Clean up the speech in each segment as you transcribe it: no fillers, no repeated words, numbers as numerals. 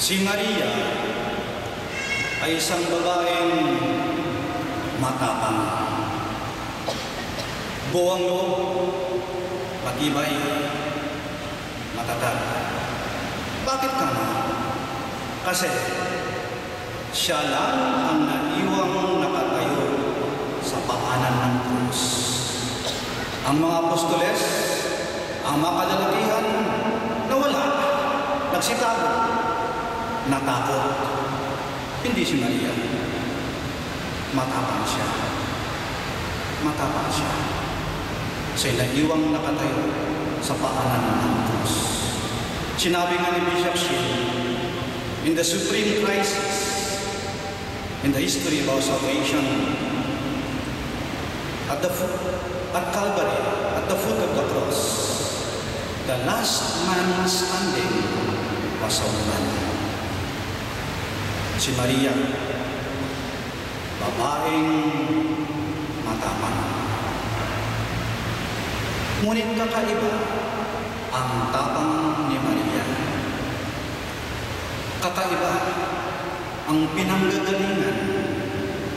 Si Maria ay isang babaeng matapang, buwang loob, matibay, matatag. Bakit ka na? Kasi siya lang ang naiwang nakatayo sa paanan ng krus. Ang mga apostoles, ang mga kalalakihan, nawala, nagsitago, natakot. Hindi si Maria. Matapang siya. Matapang siya. Siya'y naiwang nakatayo sa paanan ng krus. Sinabi nga ni Bishop Shin, in the supreme crisis in the history of our salvation, at Calvary, at the foot of the cross, the last man standing was a woman. Si Maria, babaeng matapang. Ngunit kakaiba ang tapang ni Maria. Kakaiba ang pinanggagalingan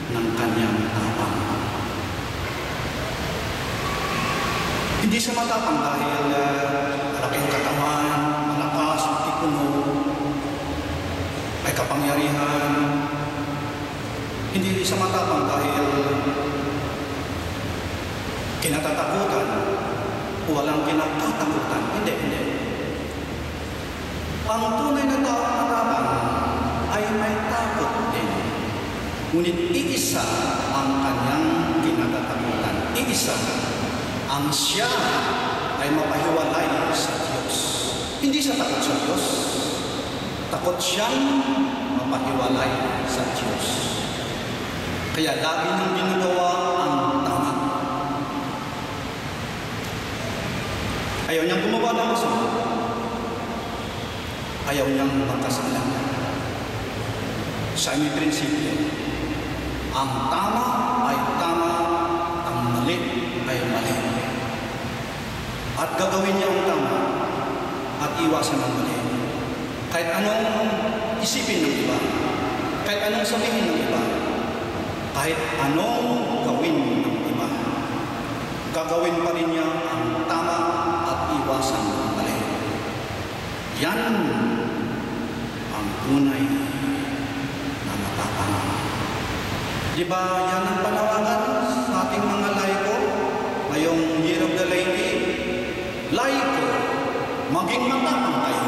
ng kanyang tapang. Hindi siya matapang dahil malaking katawan, malakas, matipuno, may kapangyarihan. Hindi siya matapang dahil kinatatakutan o walang kinatatakutan. Hindi. Ang tunay na taong matapang ay may takot din. Ngunit iisa ang kanyang kinatatakutan. Iisa ang siya ay mapahiwalay sa Diyos. Hindi siya takot sa Diyos. Takot siyang mapahiwalay sa Diyos. Kaya lagi nang ginagawa ang tama. Ayaw niyang gumawa ng masama. Ayaw niyang magkasala. Sa aming prinsipyo, ang tama ay tama, ang mali ay mali. At gagawin niya ang tama at iwasan ang mali. Kahit anong isipin ng iba, kahit anong sabihin ng iba, kahit anong gawin ng iba, gagawin pa rin niya ang tama at iwasan ang mali. Yan ang tunay na matapang. Di ba yan ang panawagan sa ating mga laiko ngayong Year of the Lady? Laiko, maging matapang tayo.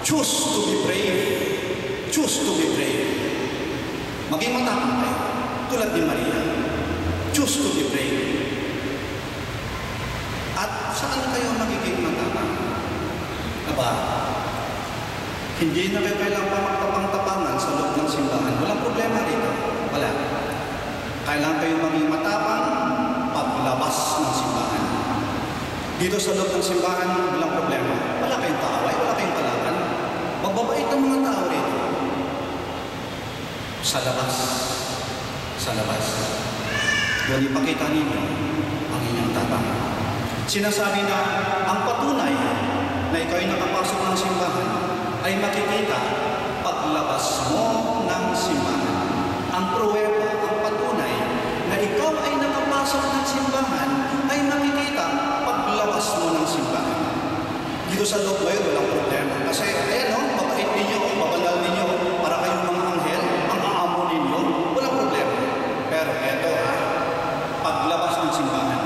Choose to be brave. Choose to be brave. Maging matapang tayo. Tulad ni Maria. Choose to be brave. At saan kayo magiging matapang? Aba, hindi na kayo kailangan pa magtapang-tapangan sa loob ng simbahan. Walang problema dito. Wala. Kailangan kayo maging matapang paglabas ng simbahan. Dito sa loob ng simbahan, walang problema. Wala kayong kaaway, wala kayong kalaban. Magbabait ang mga tao rito. Sa labas. Sa labas. Doon ipakita ninyo ang inyong tapang. Sinasabi na ang patunay na ikaw ay nakapasok ng simbahan ay makikita paglabas mo ng simbahan. Ang pruweba, ang patunay na ikaw ay nakapasok ng simbahan ay makikita paglabas mo ng simbahan. Dito sa loob ngayon, walang problema. Kasi, ayan o, mabait ninyo, mabanal ninyo, para kayong mga anghel, ang aamo ninyo, walang problema. Pero eto paglabas ng simbahan,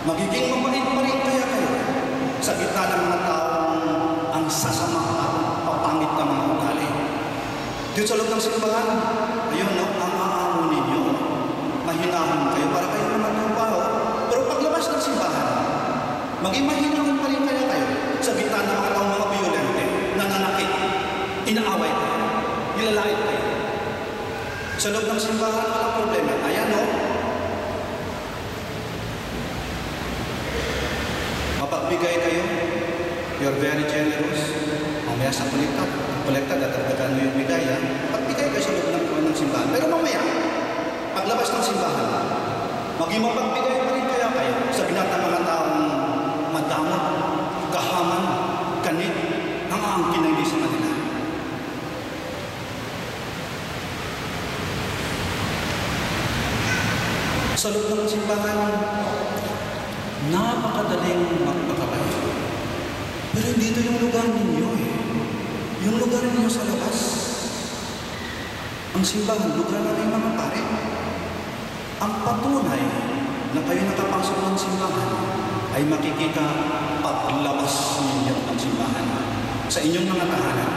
magiging mabait pa rin kaya kayo sa gitna ng mga taong ang sasama at papangit ng mga ugali. Dito sa loob ng simbahan, ayun no, ang aamo ninyo, mahinahon kayo para kayo naman ng baho. Pero paglabas ng simbahan, maging mahinahon pa rin kaya kayo sa gitna ng mga taong mga violente, nananakit, inaaway kayo, nilalait kayo. Sa loob ng simbahan, walang problema. Ayan no, mapagbigay kayo, you're very generous. Mamaya sa kolekta, dadagdagan mo yung bigay, pagbigay kayo sa loob ng simbahan. Pero mamaya, paglabas ng simbahan, maging mapagbigay pa rin kaya kayo sa binata mga taong madamot, kahaman, kanit, nangaangkin na hindi sa kanila. Sa loob ng simbahan, napakadaling magpakabay. Pero dito yung lugar ninyo eh. Yung lugar ninyo sa labas. Ang simbahan, lugar natin mga pare. Ang patunay na kayo nakapasok ng simbahan ay makikita paglabas ninyo ng simbahan. Sa inyong mga tahanan,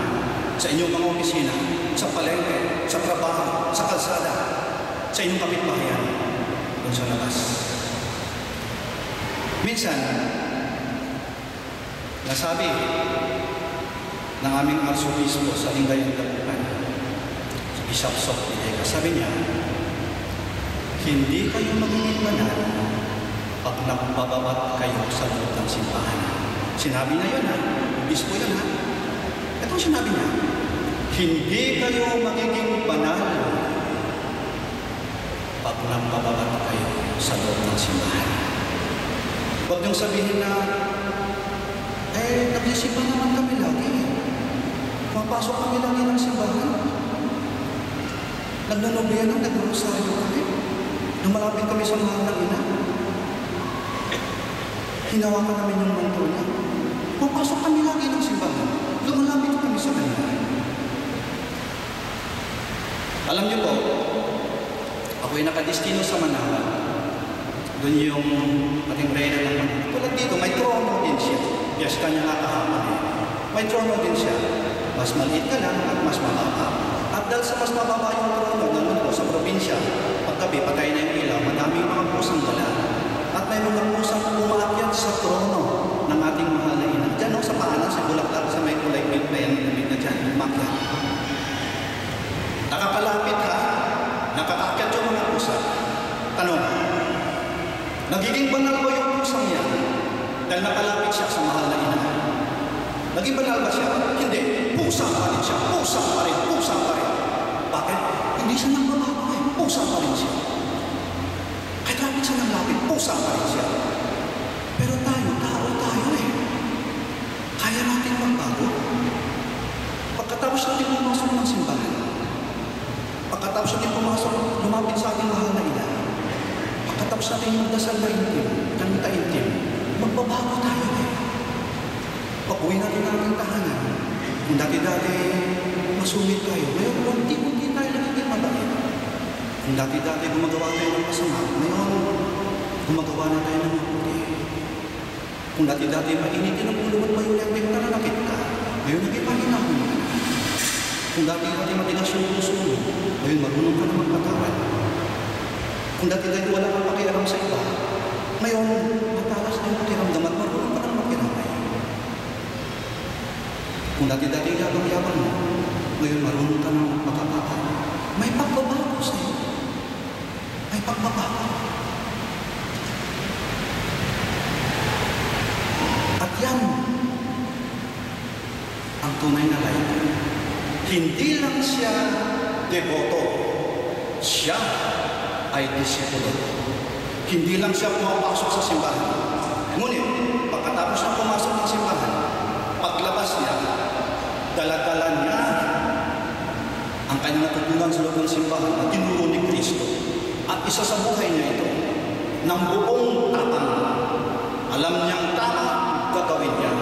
sa inyong mga opisina, sa palengke, sa trabaho, sa kalsada, sa inyong kapitbahayan, doon sa labas. Minsan, nasabi ng aming arsobispo sa Lingayen Dagupan, si Bishop Sok Pilega, sabi niya, hindi kayo magiging banal pag nagbababat kayo sa loob ng simbahan. Sinabi niya yun ha, obispo yun ha. Itong sinabi niya, hindi kayo magiging banal pag nagbababat kayo sa loob ng simbahan. Huwag niyong sabihin na, nagsisimba naman kami lagi. Mapasok kami lagi ng simbahan. Nagnanobiyan, nagrosaryo kami. Lumalapit kami sa mahal ng ina. Hinawakan namin yung manto niya. Mapasok kami lagi ng simbahan. Lumalapit kami sa kanya. Alam niyo po, ako'y nakadistino sa Manila. Doon yung ating reyna ng Manila. Tulad dito, may trono din siya. Yes, kanya nga kahapon eh. May trono din siya. Mas maliit ka lang at mas mababa. At dahil sa mas mababa yung trono, ganun po sa probinsya, paggabi, patay na yung ilaw, madaming mga pusang gala. At may mga pusang umaakyat sa trono ng ating mahal na ina. Diyan sa paanan, sa Bulaklak, sa may kulay pink na yan, na dyan, umakyat. Nakakalapit ha, nakakaakyat yung mga pusa. Tanong, nagiging banal ba yung pusang yan? Dahil nakalapit siya sa mahal na ina. Naging banal ba siya? Hindi. Pusa pa rin siya. Pusa pa rin. Pusa pa rin. Bakit? Hindi siya nagbabago eh. Pusa pa rin siya. Kahit lapit siya ng lapit, pusa pa rin siya. Pero tayo, tao tayo eh. Kaya natin magbago. Pagkatapos natin pumasok ng simbahan, pagkatapos natin pumasok, lumapit sa ating mahal na ina, pagkatapos natin magdasal na intim, kanta intim, magbabago tayo eh. Pag-uwi natin ang ating tahanan, kung dati-dati masumit tayo, ngayon unti-unti tayo nagiging mabait. Kung dati-dati gumagawa tayo ng masama, ngayon gumagawa na tayo ng mabuti. Kung dati-dati mainitin ang ulo at mayulang na nanakit ka, ngayon naging pahinahon ka na. Kung dati-dati matigas yung puso mo, ngayon marunong ka na magpatawad. Kung dati-dati wala kang pakialam sa iba, ngayon matalas na yung pakiramdam at marunong ka na makiramay. Kung dati-dati yabang-yabang mo, ngayon marunong ka na makapata. May pagbabago sa'yo. May pagbabago. At yan ang tunay na laika. Hindi lang siya deboto, siya ay disipulo. Hindi lang siya pumapasok sa simbahan. Ngunit, pagkatapos na pumasok ng simbahan, paglabas niya, dala-dala niya ang kanyang natutunan sa loob ng simbahan na tinuro ni Kristo. At isa sa buhay niya ito, ng buong tapang. Alam niyang tama, gagawin niya.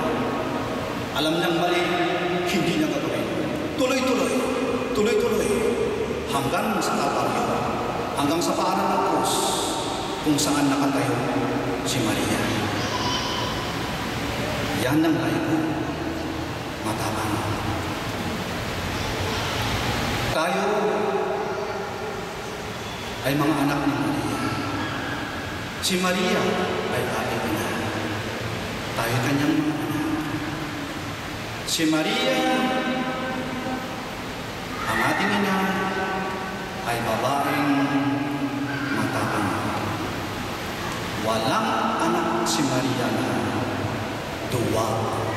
Alam niyang mali, hindi niya gagawin. Tuloy-tuloy, tuloy-tuloy, hanggang sa Kalbaryo, hanggang sa paanan ng krus, kung saan nakatayo si Maria. Yan ang laiko, matapang. Tayo ay mga anak ni Maria. Si Maria ay ating ina. Tayo kanyang mga anak. Si Maria, ang ating ina, ay babaeng matapang. Walang anak si Maria na duwag.